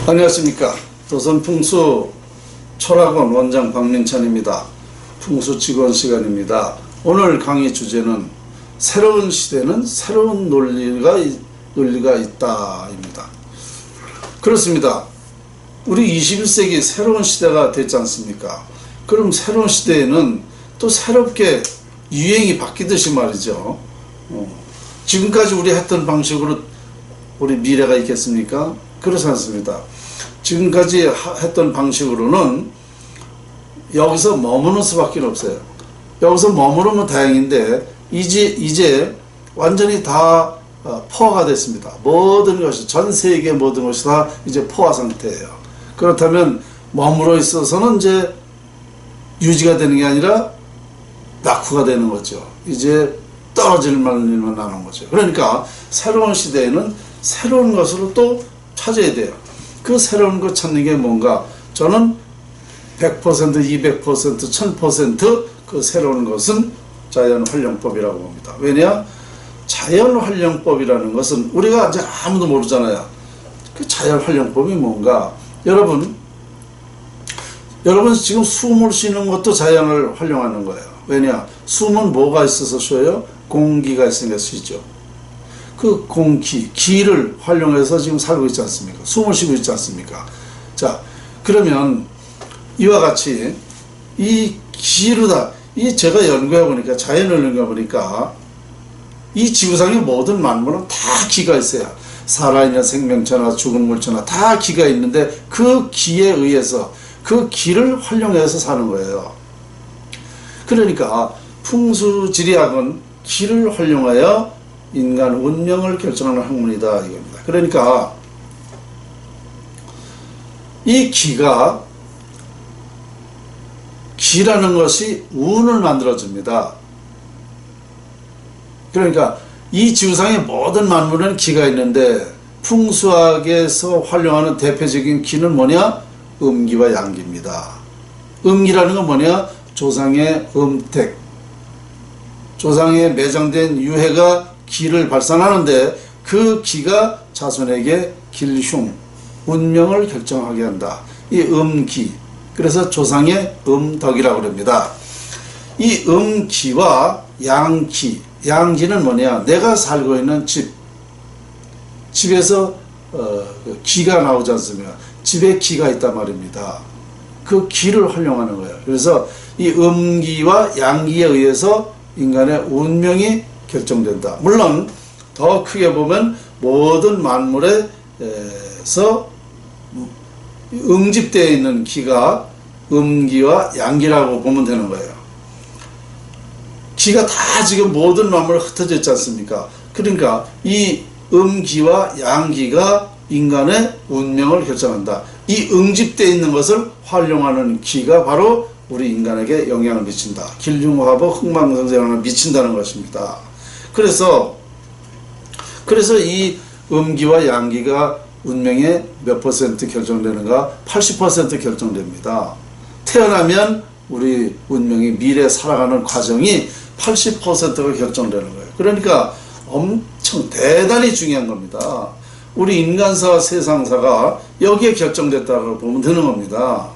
안녕하십니까. 도선풍수 철학원 원장 박민찬입니다. 풍수 직원 시간입니다. 오늘 강의 주제는 새로운 시대는 새로운 논리가 있다 입니다. 그렇습니다. 우리 21세기 새로운 시대가 됐지 않습니까? 그럼 새로운 시대에는 또 새롭게 유행이 바뀌듯이 말이죠. 지금까지 우리 했던 방식으로 우리 미래가 있겠습니까? 그렇지 않습니다. 지금까지 했던 방식으로는 여기서 머무는 수밖에 없어요. 여기서 머무르면 다행인데 이제 완전히 다 포화가 됐습니다. 모든 것이, 전 세계 모든 것이 다 이제 포화 상태예요. 그렇다면 머물러 있어서는 이제 유지가 되는 게 아니라 낙후가 되는 거죠. 이제 떨어질 일만 나는 거죠. 그러니까 새로운 시대에는 새로운 것으로 또 찾아야 돼요. 그 새로운 것 찾는 게 뭔가? 저는 100%, 200%, 1000% 그 새로운 것은 자연활용법이라고 봅니다. 왜냐? 자연활용법이라는 것은 우리가 이제 아무도 모르잖아요. 그 자연활용법이 뭔가? 여러분 지금 숨을 쉬는 것도 자연을 활용하는 거예요. 왜냐? 숨은 뭐가 있어서 쉬어요? 공기가 있으니까 쉬죠. 그 기를 활용해서 지금 살고 있지 않습니까? 숨을 쉬고 있지 않습니까? 자, 그러면 이와 같이 이 기로다, 제가 연구해보니까, 자연을 연구해보니까 이 지구상의 모든 만물은 다 기가 있어요. 살아있는 생명체나 죽은 물체나 다 기가 있는데 그 기에 의해서 그 기를 활용해서 사는 거예요. 그러니까 풍수지리학은 기를 활용하여 인간 운명을 결정하는 학문이다 이겁니다. 그러니까 이 기라는 것이 운을 만들어줍니다. 그러니까 이 지구상의 모든 만물은 기가 있는데 풍수학에서 활용하는 대표적인 기는 뭐냐? 음기와 양기입니다. 음기라는 건 뭐냐? 조상의 음택, 조상에 매장된 유해가 기를 발산하는데 그 기가 자손에게 길흉, 운명을 결정하게 한다. 이 음기, 그래서 조상의 음덕이라고 합니다. 이 음기와 양기, 양기는 뭐냐? 내가 살고 있는 집에서 기가 나오지 않습니까? 집에 기가 있단 말입니다. 그 기를 활용하는 거예요. 그래서 이 음기와 양기에 의해서 인간의 운명이 결정된다. 물론 더 크게 보면 모든 만물에서 응집되어 있는 기가 음기와 양기라고 보면 되는 거예요. 기가 다 지금 모든 만물에 흩어져 있지 않습니까? 그러니까 이 음기와 양기가 인간의 운명을 결정한다. 이 응집되어 있는 것을 활용하는 기가 바로 우리 인간에게 영향을 미친다. 길흉화복, 흥망성쇠하는 미친다는 것입니다. 그래서 이 음기와 양기가 운명의 몇 퍼센트 결정되는가? 80% 결정됩니다. 태어나면 우리 운명이 미래 살아가는 과정이 80%가 결정되는 거예요. 그러니까 엄청 대단히 중요한 겁니다. 우리 인간사와 세상사가 여기에 결정됐다고 보면 되는 겁니다.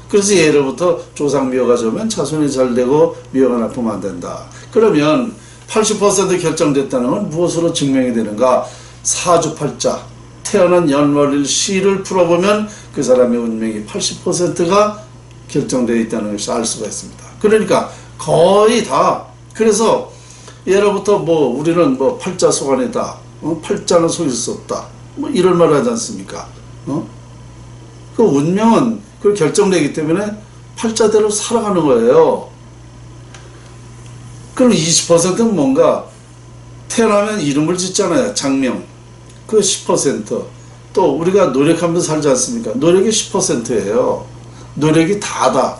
그래서 예로부터 조상 미화가 좋으면 자손이 잘 되고 미화가 나쁘면 안 된다. 그러면 80% 결정됐다는 건 무엇으로 증명이 되는가? 사주팔자, 태어난 연월일 시를 풀어보면 그 사람의 운명이 80%가 결정되어 있다는 것을 알 수가 있습니다. 그러니까 거의 다, 그래서 예로부터 우리는 팔자 소관이다, 팔자는 속일 수 없다, 이런 말을 하지 않습니까? 그 운명은 그 결정되기 때문에 팔자대로 살아가는 거예요. 그럼 20%는 뭔가? 태어나면 이름을 짓잖아요. 장명. 그 10%. 또 우리가 노력하면서 살지 않습니까? 노력이 10%예요. 노력이 다다.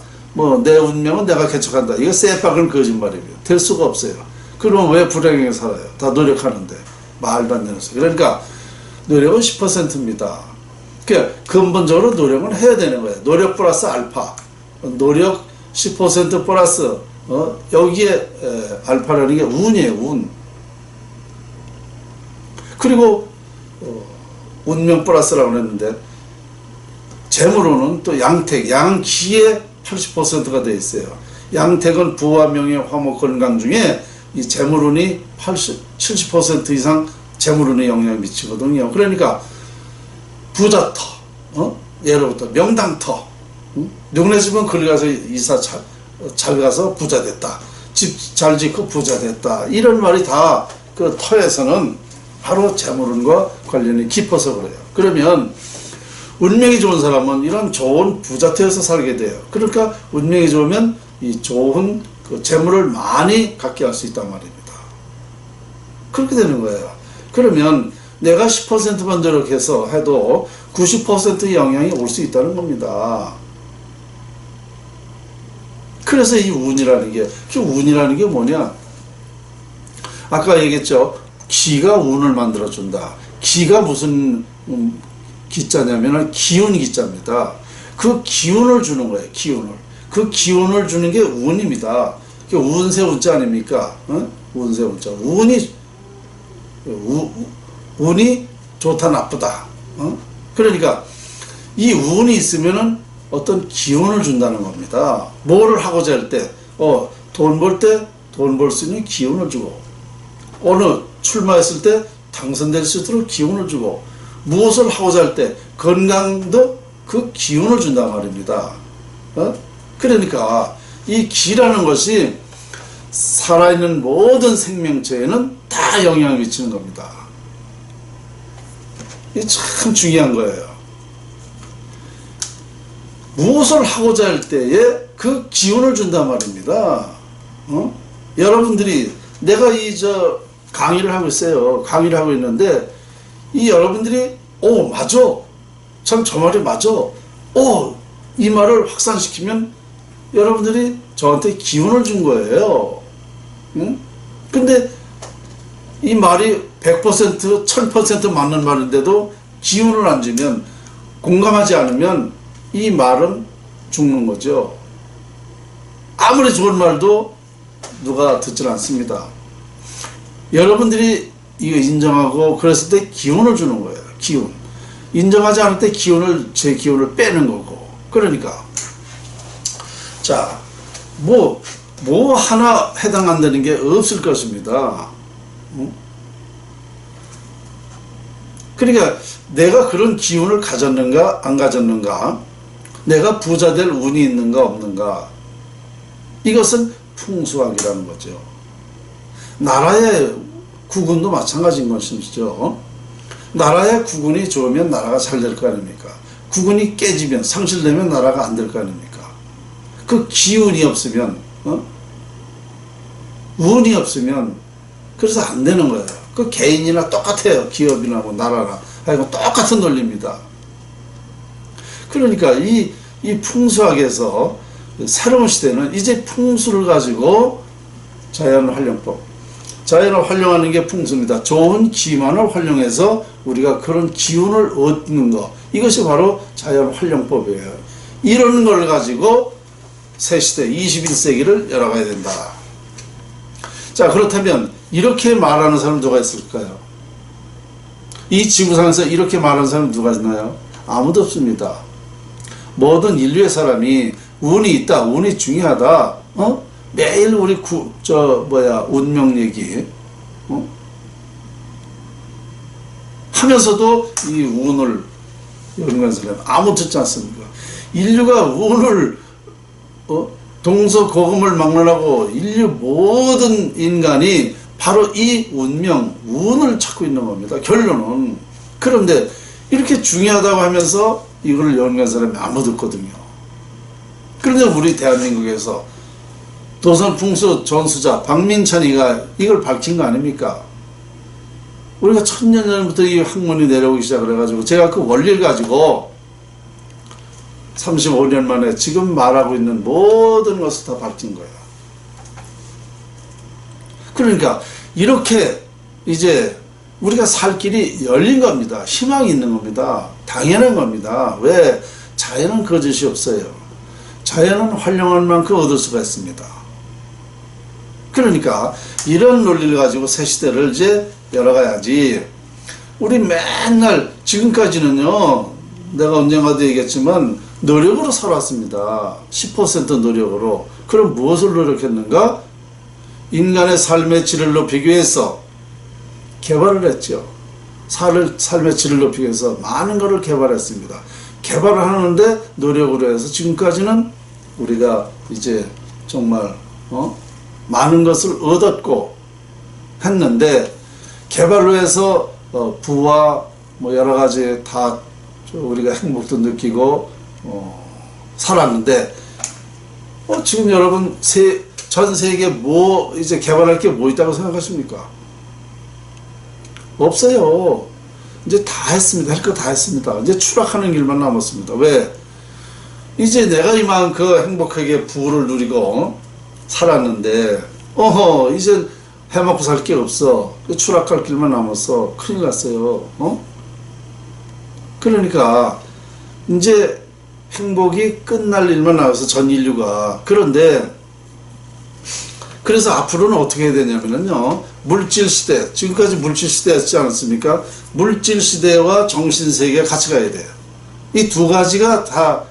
내 운명은 내가 개척한다. 이거 쎄박은 거짓말이에요. 될 수가 없어요. 그러면 왜 불행하게 살아요? 다 노력하는데. 말도 안 되는 소리. 그러니까 노력은 10%입니다. 그러니까 근본적으로 노력은 해야 되는 거예요. 노력 플러스 알파. 노력 10% 플러스 여기에 알파라는 게 운이에요. 운. 그리고 운명 플러스라고 했는데 재물운은 또 양택, 양기에 80%가 되어 있어요. 양택은 부와 명예, 화목, 건강 중에 이 재물운이 70% 이상 재물운에 영향을 미치거든요. 그러니까 부자터, 예로부터 명당터, 누구네 집은 거기 가서 이사 잘 가서 부자 됐다. 집 잘 짓고 부자 됐다. 이런 말이 다 그 터에서는 바로 재물운과 관련이 깊어서 그래요. 그러면 운명이 좋은 사람은 이런 좋은 부자태에서 살게 돼요. 그러니까 운명이 좋으면 이 좋은 그 재물을 많이 갖게 할 수 있단 말입니다. 그렇게 되는 거예요. 그러면 내가 10%만 노력해서 해도 90%의 영향이 올 수 있다는 겁니다. 그래서 이 운이라는 게, 운이라는 게 뭐냐? 아까 얘기했죠. 기가 운을 만들어준다. 기가 무슨 기자냐면 기운 기자입니다. 그 기운을 주는 거예요. 기운을. 그 기운을 주는 게 운입니다. 운세 운자 아닙니까? 운세 운자. 운이 좋다 나쁘다. 그러니까 이 운이 있으면은 어떤 기운을 준다는 겁니다. 뭐를 하고자 할 때, 돈 벌 때 돈 벌 수 있는 기운을 주고, 어느 출마했을 때 당선될 수 있도록 기운을 주고, 무엇을 하고자 할 때 건강도 그 기운을 준단 말입니다. 그러니까 이 기라는 것이 살아있는 모든 생명체에는 다 영향을 미치는 겁니다. 이게 참 중요한 거예요. 무엇을 하고자 할 때에 그 기운을 준단 말입니다. 여러분들이 내가 강의를 하고 있어요. 강의를 하고 있는데 이 여러분들이 맞아. 참 저 말이 맞아. 이 말을 확산시키면 여러분들이 저한테 기운을 준 거예요. 근데 이 말이 100%, 1000% 맞는 말인데도 기운을 안 주면, 공감하지 않으면 이 말은 죽는 거죠. 아무리 좋은 말도 누가 듣질 않습니다. 여러분들이 이거 인정하고 그랬을 때 기운을 주는 거예요. 기운. 인정하지 않을 때 제 기운을 빼는 거고. 그러니까 자, 뭐 하나 해당 안 되는 게 없을 것입니다. 그러니까 내가 그런 기운을 가졌는가 안 가졌는가, 내가 부자 될 운이 있는가 없는가, 이것은 풍수학이라는 거죠. 나라의 국운도 마찬가지인 것이죠. 나라의 국운이 좋으면 나라가 잘 될 거 아닙니까? 국운이 깨지면, 상실되면 나라가 안 될 거 아닙니까? 그 기운이 없으면, 운이 없으면, 그래서 안 되는 거예요. 그 개인이나 똑같아요. 기업이나 뭐 나라나. 하여간 똑같은 논리입니다. 그러니까 이 풍수학에서 새로운 시대는 이제 풍수를 가지고 자연을 활용하는 게 풍수입니다. 좋은 기만을 활용해서 우리가 그런 기운을 얻는 것, 이것이 바로 자연 활용법이에요. 이런 걸 가지고 새 시대 21세기를 열어가야 된다. 자, 그렇다면 이렇게 말하는 사람 누가 있을까요? 이 지구상에서 이렇게 말하는 사람 누가 있나요? 아무도 없습니다. 모든 인류의 사람이 운이 있다, 운이 중요하다, 매일 우리 운명 얘기, 하면서도 이 운을 연구하는 사람 아무 듣지 않습니까? 인류가 운을, 동서고금을 막론하고 인류 모든 인간이 바로 이 운명, 운을 찾고 있는 겁니다. 결론은. 그런데 이렇게 중요하다고 하면서 이걸 연구한 사람이 아무도 없거든요. 그런데 우리 대한민국에서 도선풍수 전수자 박민찬이가 이걸 밝힌 거 아닙니까? 우리가 천년 전부터 이 학문이 내려오기 시작을 해가지고 제가 그 원리를 가지고 35년 만에 지금 말하고 있는 모든 것을 다 밝힌 거예요. 그러니까 이렇게 이제 우리가 살 길이 열린 겁니다. 희망이 있는 겁니다. 당연한 겁니다. 왜? 자연은 거짓이 없어요. 자연은 활용할 만큼 얻을 수가 있습니다. 그러니까 이런 논리를 가지고 새 시대를 이제 열어가야지. 우리 맨날 지금까지는요, 내가 언젠가도 얘기했지만 노력으로 살았습니다. 10% 노력으로. 그럼 무엇을 노력했는가? 인간의 삶의 질을 높이기 위해서 개발을 했죠. 삶의 질을 높이기 위해서 많은 것을 개발했습니다. 개발을 하는데 노력으로 해서 지금까지는 우리가 이제 정말 많은 것을 얻었고 했는데, 개발로 해서 부와 뭐 여러 가지 다 우리가 행복도 느끼고 살았는데, 지금 여러분 전 세계에 뭐 이제 개발할 게 뭐 있다고 생각하십니까? 없어요. 이제 다 했습니다. 할 거 다 했습니다. 이제 추락하는 길만 남았습니다. 왜? 이제 내가 이만큼 행복하게 부를 누리고 살았는데, 이제 해먹고 살 게 없어. 추락할 길만 남았어. 큰일 났어요. 그러니까 이제 행복이 끝날 일만 남아서 전 인류가. 그런데 그래서 앞으로는 어떻게 해야 되냐면요, 물질 시대, 지금까지 물질 시대였지 않았습니까? 물질 시대와 정신 세계가 같이 가야 돼요. 이 두 가지가 다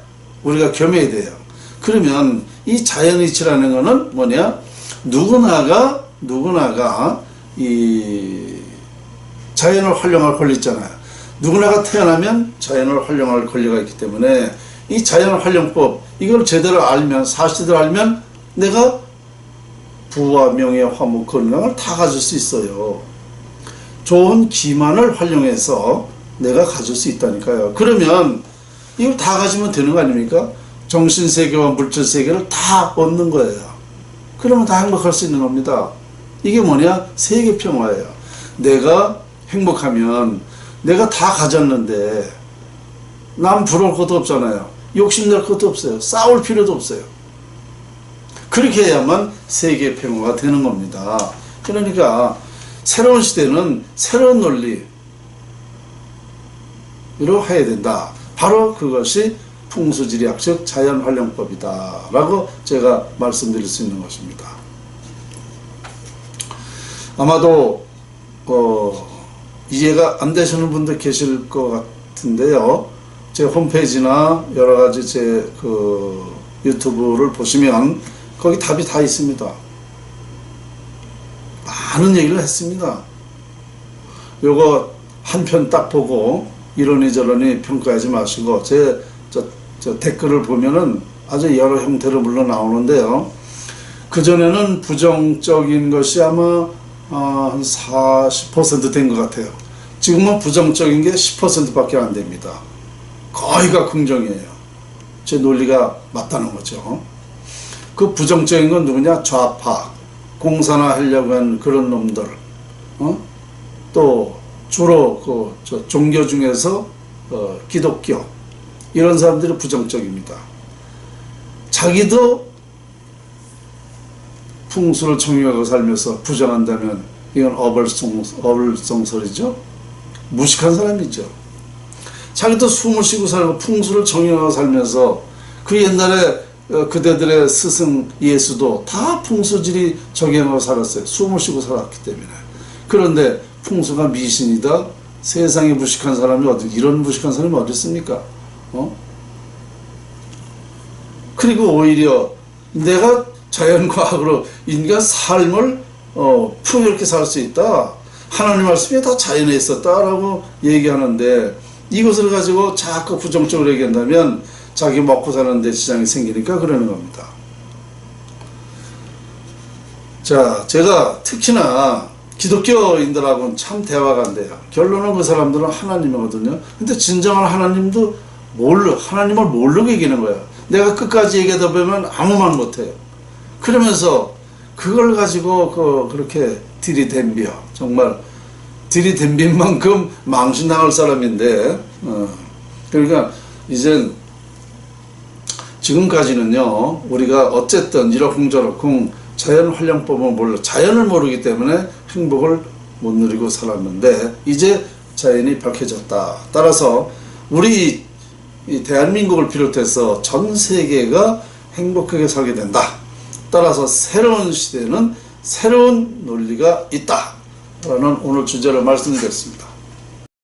우리가 겸해야 돼요. 그러면 이 자연이치라는 거는 뭐냐? 누구나가 이 자연을 활용할 권리 있잖아요. 누구나가 태어나면 자연을 활용할 권리가 있기 때문에 이 자연 활용법, 이걸 제대로 알면, 사실대로 알면 내가 부와 명예, 화목, 건강을 다 가질 수 있어요. 좋은 기만을 활용해서 내가 가질 수 있다니까요. 그러면 이걸 다 가지면 되는 거 아닙니까? 정신세계와 물질세계를 다 얻는 거예요. 그러면 다 행복할 수 있는 겁니다. 이게 뭐냐? 세계평화예요. 내가 행복하면 내가 다 가졌는데 남 부러울 것도 없잖아요. 욕심낼 것도 없어요. 싸울 필요도 없어요. 그렇게 해야만 세계평화가 되는 겁니다. 그러니까 새로운 시대는 새로운 논리로 해야 된다. 바로 그것이 풍수지리학, 즉 자연활용법이다 라고 제가 말씀드릴 수 있는 것입니다. 아마도 이해가 안 되시는 분들 계실 것 같은데요, 제 홈페이지나 여러가지 제 유튜브를 보시면 거기 답이 다 있습니다. 많은 얘기를 했습니다. 요거 한 편 딱 보고 이러니 저러니 평가하지 마시고 저 댓글을 보면은 아주 여러 형태로 물론 나오는데요, 그전에는 부정적인 것이 아마 한 40% 된 것 같아요. 지금은 부정적인 게 10%밖에 안 됩니다. 거의가 긍정이에요. 제 논리가 맞다는 거죠. 그 부정적인 건 누구냐? 좌파, 공산화 하려고 하는 그런 놈들, 또 주로 종교 중에서 기독교, 이런 사람들이 부정적입니다. 자기도 풍수를 청유하고 살면서 부정한다면 이건 어불성설이죠. 무식한 사람이죠. 자기도 숨을 쉬고 살고 풍수를 청유하고 살면서, 그 옛날에 그대들의 스승 예수도 다 풍수지리 적용하고 살았어요. 숨을 쉬고 살았기 때문에. 그런데 풍수가 미신이다, 세상에 무식한 사람이 이런 무식한 사람이 어디 있습니까? 그리고 오히려 내가 자연과학으로 인간 삶을 풍요롭게 살 수 있다, 하나님 말씀이 다 자연에 있었다라고 얘기하는데, 이것을 가지고 자꾸 부정적으로 얘기한다면 자기 먹고 사는데 지장이 생기니까 그러는 겁니다. 자, 제가 특히나 기독교인들하고는 참 대화가 안 돼요. 결론은 그 사람들은 하나님이거든요. 근데 진정한 하나님도 하나님을 모르고 얘기하는 거예요. 내가 끝까지 얘기하다 보면 아무 말 못해요. 그러면서 그걸 가지고 그렇게 들이댐벼, 정말 들이댐빈 만큼 망신당할 사람인데, 그러니까 이젠 지금까지는요, 우리가 어쨌든 이러쿵저러쿵 자연활용법을 자연을 모르기 때문에 행복을 못 누리고 살았는데, 이제 자연이 밝혀졌다. 따라서 우리 이 대한민국을 비롯해서 전 세계가 행복하게 살게 된다. 따라서 새로운 시대는 새로운 논리가 있다 라는 오늘 주제로 말씀드렸습니다.